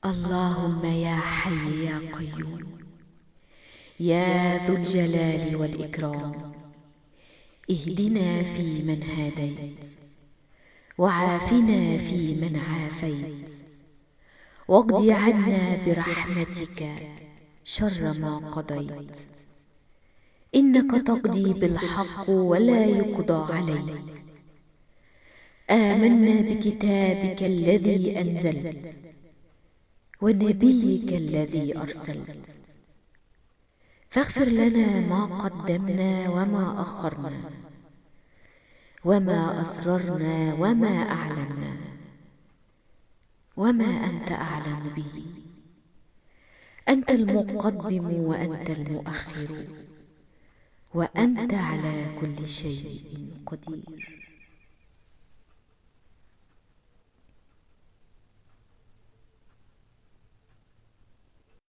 اللهم يا حي يا قيوم، يا ذو الجلال والإكرام، اهدنا فيمن هاديت، وعافنا فيمن عافيت، واقض عنا برحمتك شر ما قضيت، إنك تقضي بالحق ولا يقضى عليك. آمنا بكتابك الذي أنزلت ونبيك الذي أرسلت، فاغفر لنا ما قدمنا وما أخرنا، وما أسررنا وما أعلنا، وما أنت أعلم به. أنت المقدم وأنت المؤخر، وأنت على كل شيء قدير.